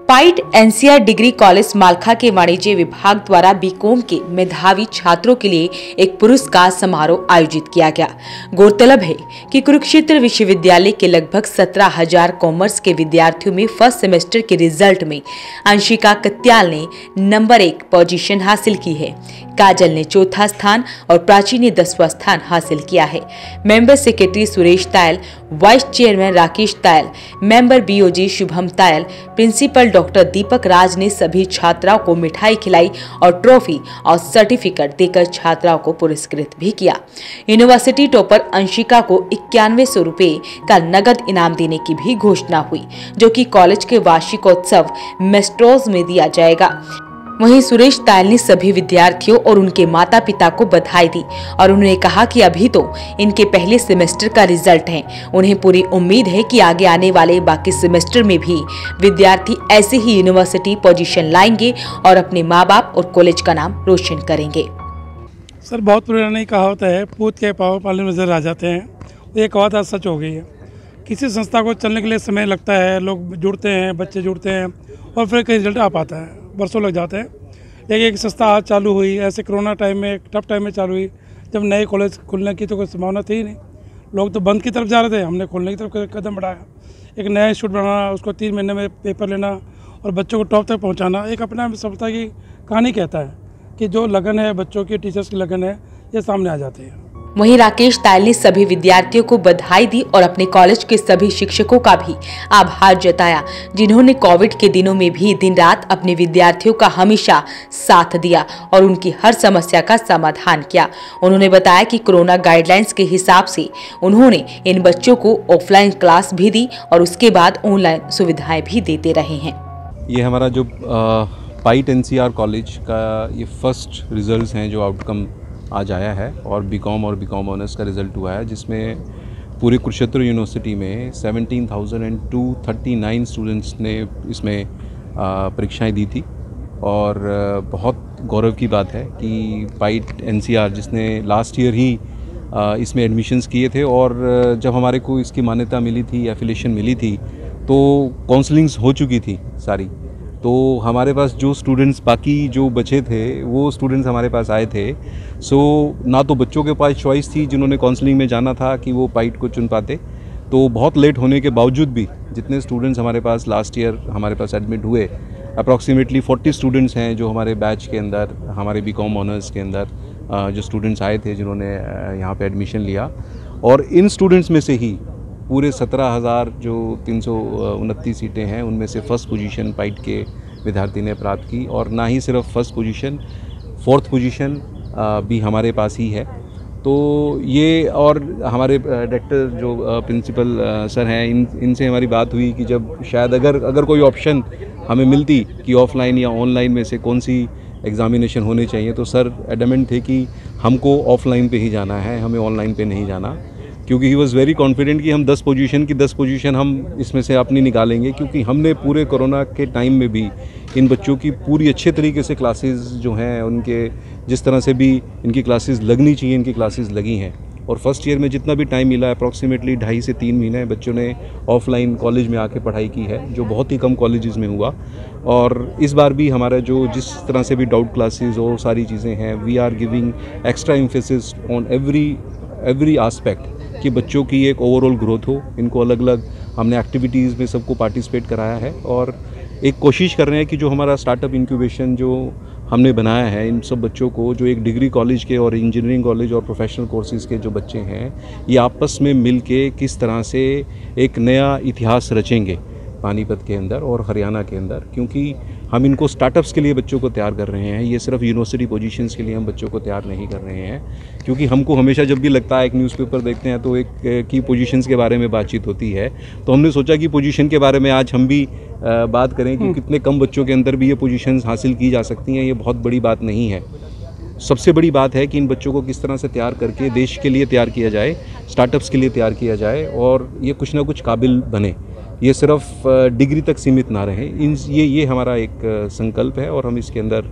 पाइट NCR degree college मालखा के वाणिज्य विभाग द्वारा बीकॉम के मेधावी छात्रों के लिए एक पुरस्कार समारोह आयोजित किया गया। गौरतलब है कि कुरुक्षेत्र विश्वविद्यालय के लगभग 17,000 कॉमर्स के विद्यार्थियों में फर्स्ट सेमेस्टर के रिजल्ट में अंशिका कत्याल ने नंबर 1 पोजीशन हासिल की है। काजल ने चौथा स्थान और प्राची ने 10वां स्थान हासिल किया है। Member secretary Suresh Tayal, vice chairman Rakesh Tayal, member BOG Shubham Tayal, principal doctor Deepak Raj ने सभी छात्राओं को मिठाई खिलाई और ट्रॉफी और सर्टिफिकेट देकर छात्राओं को पुरस्कृत भी किया। यूनिवर्सिटी टॉपर अंशिका को 9100 रुपए का नगद इनाम देने की भी घोषणा हुई, जो कि कॉलेज के वार्षिकोत्सव मेस्ट्रोज में दिया जाएगा। वहीं सुरेश तायल ने सभी विद्यार्थियों और उनके माता पिता को बधाई दी और उन्होंने कहा कि अभी तो इनके पहले सेमेस्टर का रिजल्ट है। उन्हें पूरी उम्मीद है कि आगे आने वाले बाकी सेमेस्टर में भी विद्यार्थी ऐसे ही यूनिवर्सिटी पोजीशन लाएंगे और अपने माँ बाप और कॉलेज का नाम रोशन करेंगे। सर, बहुत पुरानी कहावत है, पूत के पाँव पाले में नजर आ जाते हैं। ये कहावत आज सच हो गई है। किसी संस्था को चलने के लिए समय लगता है, लोग जुड़ते हैं, बच्चे जुड़ते हैं और फिर कहीं रिजल्ट आ पाता है, वर्षों लग जाते हैं। लेकिन एक संस्था आज चालू हुई, ऐसे कोरोना टाइम में, टफ टाइम में चालू हुई, जब नए कॉलेज खुलने की तो कोई संभावना थी ही नहीं। लोग तो बंद की तरफ जा रहे थे, हमने खोलने की तरफ कदम बढ़ाया। एक नया इंस्टीट्यूट बनाना, उसको 3 महीने में पेपर लेना और बच्चों को टॉप तक पहुँचाना, एक अपना सफलता की कहानी कहता है कि जो लगन है बच्चों की, टीचर्स की लगन है, ये सामने आ जाती है। वहीं राकेश तायल ने सभी विद्यार्थियों को बधाई दी और अपने कॉलेज के सभी शिक्षकों का भी आभार जताया, जिन्होंने कोविड के दिनों में भी दिन रात अपने विद्यार्थियों का हमेशा साथ दिया और उनकी हर समस्या का समाधान किया। उन्होंने बताया कि कोरोना गाइडलाइंस के हिसाब से उन्होंने इन बच्चों को ऑफलाइन क्लास भी दी और उसके बाद ऑनलाइन सुविधाएं भी देते रहे हैं। ये हमारा जो पाइट एनसीआर कॉलेज का ये फर्स्ट रिजल्ट्स हैं जो आउटकम आज आया है और बीकॉम ऑनर्स का रिज़ल्ट हुआ है, जिसमें पूरे कुरुक्षेत्र यूनिवर्सिटी में 17,239 स्टूडेंट्स ने इसमें परीक्षाएं दी थी। और बहुत गौरव की बात है कि पाइट एनसीआर जिसने लास्ट ईयर ही इसमें एडमिशन्स किए थे और जब हमारे को इसकी मान्यता मिली थी, एफिलिएशन मिली थी, तो काउंसलिंग्स हो चुकी थी सारी। तो हमारे पास जो स्टूडेंट्स बाकी जो बचे थे वो स्टूडेंट्स हमारे पास आए थे। सो ना तो बच्चों के पास चॉइस थी जिन्होंने काउंसलिंग में जाना था कि वो पाइट को चुन पाते। तो बहुत लेट होने के बावजूद भी जितने स्टूडेंट्स हमारे पास लास्ट ईयर हमारे पास एडमिट हुए, अप्रॉक्सीमेटली 40 स्टूडेंट्स हैं जो हमारे बैच के अंदर, हमारे बीकॉम ऑनर्स के अंदर जो स्टूडेंट्स आए थे जिन्होंने यहाँ पे एडमिशन लिया। और इन स्टूडेंट्स में से ही पूरे 17,000 जो 329 सीटें हैं उनमें से फर्स्ट पोजीशन पाइट के विद्यार्थी ने प्राप्त की। और ना ही सिर्फ फर्स्ट पोजीशन, 4th पोजीशन भी हमारे पास ही है। तो ये और हमारे डायरेक्टर जो प्रिंसिपल सर हैं, इनसे हमारी बात हुई कि जब शायद अगर कोई ऑप्शन हमें मिलती कि ऑफ़लाइन या ऑनलाइन में से कौन सी एग्ज़ामिनेशन होनी चाहिए, तो सर एडमेंट थे कि हमको ऑफ़लाइन पे ही जाना है, हमें ऑनलाइन पे नहीं जाना। क्योंकि ही वॉज़ वेरी कॉन्फिडेंट कि हम 10 पोजीशन हम इसमें से अपनी निकालेंगे, क्योंकि हमने पूरे कोरोना के टाइम में भी इन बच्चों की पूरी अच्छे तरीके से क्लासेस जो हैं उनके जिस तरह से भी इनकी क्लासेस लगनी चाहिए, इनकी क्लासेस लगी हैं। और फर्स्ट ईयर में जितना भी टाइम मिला, अप्रॉक्सीमेटली 2.5 से 3 महीने बच्चों ने ऑफलाइन कॉलेज में आके पढ़ाई की है, जो बहुत ही कम कॉलेजेस में हुआ। और इस बार भी हमारा जो जिस तरह से भी डाउट क्लासेस और सारी चीज़ें हैं, we are giving extra emphasis on every aspect कि बच्चों की एक ओवरऑल ग्रोथ हो। इनको अलग अलग हमने एक्टिविटीज़ में सबको पार्टिसिपेट कराया है और एक कोशिश कर रहे हैं कि जो हमारा स्टार्टअप इंक्यूबेशन जो हमने बनाया है, इन सब बच्चों को जो एक डिग्री कॉलेज के और इंजीनियरिंग कॉलेज और प्रोफेशनल कोर्सेज़ के जो बच्चे हैं, ये आपस में मिल के किस तरह से एक नया इतिहास रचेंगे पानीपत के अंदर और हरियाणा के अंदर। क्योंकि हम इनको स्टार्टअप्स के लिए बच्चों को तैयार कर रहे हैं, ये सिर्फ यूनिवर्सिटी पोजीशंस के लिए हम बच्चों को तैयार नहीं कर रहे हैं। क्योंकि हमको हमेशा जब भी लगता है, एक न्यूज़पेपर देखते हैं तो एक की पोजीशंस के बारे में बातचीत होती है, तो हमने सोचा कि पोजीशन के बारे में आज हम भी बात करें कि कितने कम बच्चों के अंदर भी ये पोजीशंस हासिल की जा सकती हैं। ये बहुत बड़ी बात नहीं है। सबसे बड़ी बात है कि इन बच्चों को किस तरह से तैयार करके देश के लिए तैयार किया जाए, स्टार्टअप्स के लिए तैयार किया जाए और ये कुछ ना कुछ काबिल बने, ये सिर्फ डिग्री तक सीमित ना रहे। ये हमारा एक संकल्प है और हम इसके अंदर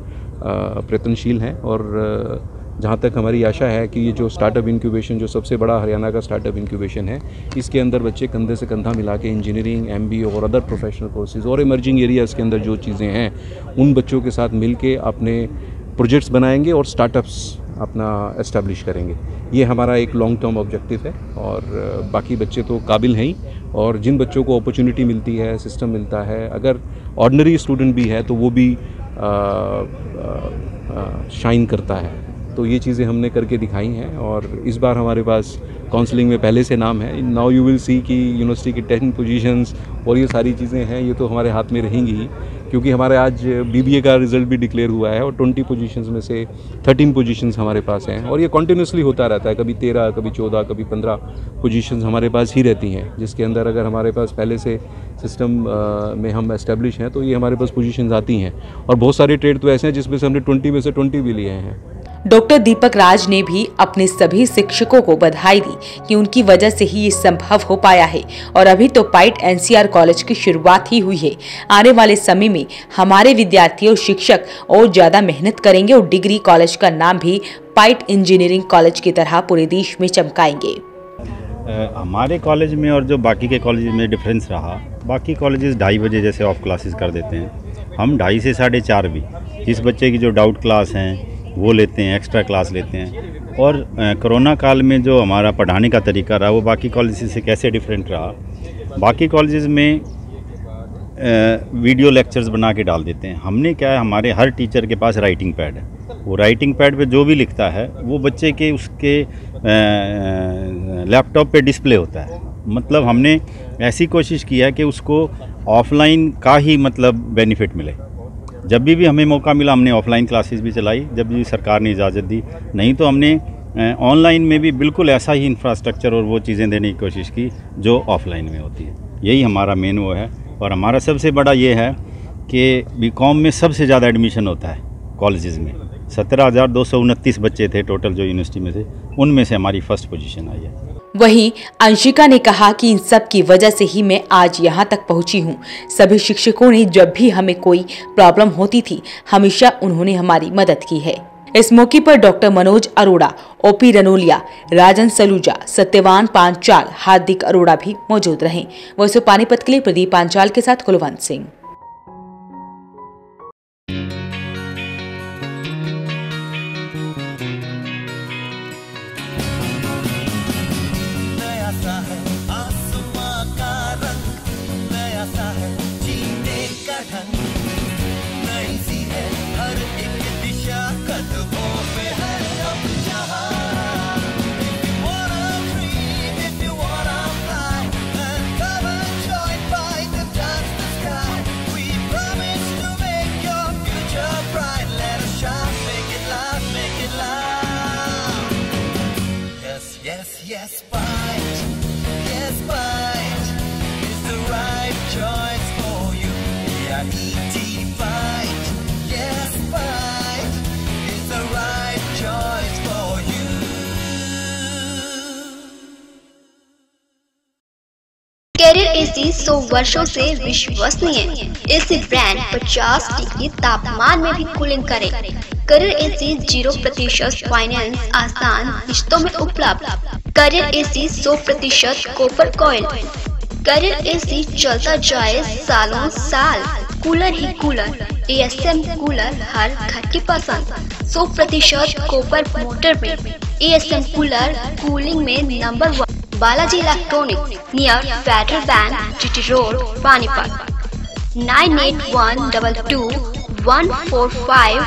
प्रयत्नशील हैं और जहाँ तक हमारी आशा है कि ये जो स्टार्टअप इंक्यूबेशन, जो सबसे बड़ा हरियाणा का स्टार्टअप इंक्यूबेशन है, इसके अंदर बच्चे कंधे से कंधा मिला के इंजीनियरिंग, MBA और अदर प्रोफेशनल कोर्सेज और इमर्जिंग एरियाज़ के अंदर जो चीज़ें हैं उन बच्चों के साथ मिल के अपने प्रोजेक्ट्स बनाएंगे और स्टार्टअप्स अपना एस्टेब्लिश करेंगे। ये हमारा एक लॉन्ग टर्म ऑब्जेक्टिव है और बाकी बच्चे तो काबिल हैं ही, और जिन बच्चों को अपॉर्चुनिटी मिलती है, सिस्टम मिलता है, अगर ऑर्डिनरी स्टूडेंट भी है तो वो भी शाइन करता है। तो ये चीज़ें हमने करके दिखाई हैं और इस बार हमारे पास काउंसलिंग में पहले से नाम है। नाउ यू विल सी कि यूनिवर्सिटी की 10 पोजीशंस और ये सारी चीज़ें हैं, ये तो हमारे हाथ में रहेंगी ही, क्योंकि हमारे आज BBA का रिज़ल्ट भी डिक्लेयर हुआ है और 20 पोजीशंस में से 13 पोजीशंस हमारे पास हैं और ये कॉन्टीन्यूसली होता रहता है। कभी 13, कभी 14, कभी 15 पोजीशंस हमारे पास ही रहती हैं, जिसके अंदर अगर हमारे पास पहले से सिस्टम में हम एस्टेब्लिश हैं तो ये हमारे पास पोजीशंस आती हैं। और बहुत सारे ट्रेड तो ऐसे हैं जिसमें से हमने 20 में से 20 भी लिए हैं। डॉक्टर दीपक राज ने भी अपने सभी शिक्षकों को बधाई दी कि उनकी वजह से ही ये संभव हो पाया है और अभी तो पाइट NCR कॉलेज की शुरुआत ही हुई है। आने वाले समय में हमारे विद्यार्थी और शिक्षक और ज्यादा मेहनत करेंगे और डिग्री कॉलेज का नाम भी पाइट इंजीनियरिंग कॉलेज की तरह पूरे देश में चमकाएंगे। हमारे कॉलेज में और जो बाकी के कॉलेज में डिफरेंस रहा, बाकी कॉलेजेस 2:30 बजे जैसे ऑफ क्लासेस कर देते हैं, हम 2:30 से 4:30 भी जिस बच्चे की जो डाउट क्लास हैं वो लेते हैं, एक्स्ट्रा क्लास लेते हैं। और कोरोना काल में जो हमारा पढ़ाने का तरीका रहा वो बाकी कॉलेजेस से कैसे डिफरेंट रहा, बाकी कॉलेजेस में वीडियो लेक्चर्स बना के डाल देते हैं। हमने क्या है, हमारे हर टीचर के पास राइटिंग पैड है, वो राइटिंग पैड पे जो भी लिखता है वो बच्चे के उसके लैपटॉप पे डिस्प्ले होता है। मतलब हमने ऐसी कोशिश की है कि उसको ऑफलाइन का ही मतलब बेनिफिट मिले। जब भी हमें मौका मिला हमने ऑफलाइन क्लासेस भी चलाई, जब भी सरकार ने इजाज़त दी, नहीं तो हमने ऑनलाइन में भी बिल्कुल ऐसा ही इंफ्रास्ट्रक्चर और वो चीज़ें देने की कोशिश की जो ऑफलाइन में होती है। यही हमारा मेन वो है। और हमारा सबसे बड़ा ये है कि BCom में सबसे ज़्यादा एडमिशन होता है कॉलेजेस में। 17,229 बच्चे थे टोटल जो यूनिवर्सिटी में थे, उनमें से हमारी फर्स्ट पोजीशन आई है। वहीं अंशिका ने कहा कि इन सब की वजह से ही मैं आज यहाँ तक पहुँची हूँ। सभी शिक्षकों ने जब भी हमें कोई प्रॉब्लम होती थी हमेशा उन्होंने हमारी मदद की है। इस मौके पर डॉक्टर मनोज अरोड़ा, OP रनोलिया, राजन सलूजा, सत्यवान पांचाल, हार्दिक अरोड़ा भी मौजूद रहे। वैसे पानीपत के लिए प्रदीप पांचाल के साथ Kulwant Singh. Yes, Byte. Yes, Byte is the right choice for you. BITE Byte. Yes, Byte is the right choice for you. Carrier AC 100 वर्षों से विश्वसनीय। AC ब्रांड 50 डिग्री तापमान में भी कूलिंग करे। कैरियर AC 0% फाइनेंस आसान किश्तों में उपलब्ध। Carrier AC 100% copper coil. Carrier AC चलता जाए सालों साल। कूलर ही कूलर, ASM कूलर हर घर की पसंद। 100% कॉपर मोटर में ASM कूलर कूलिंग में number 1। Balaji electronic near Federal Bank, GT road, Panipat. 98122145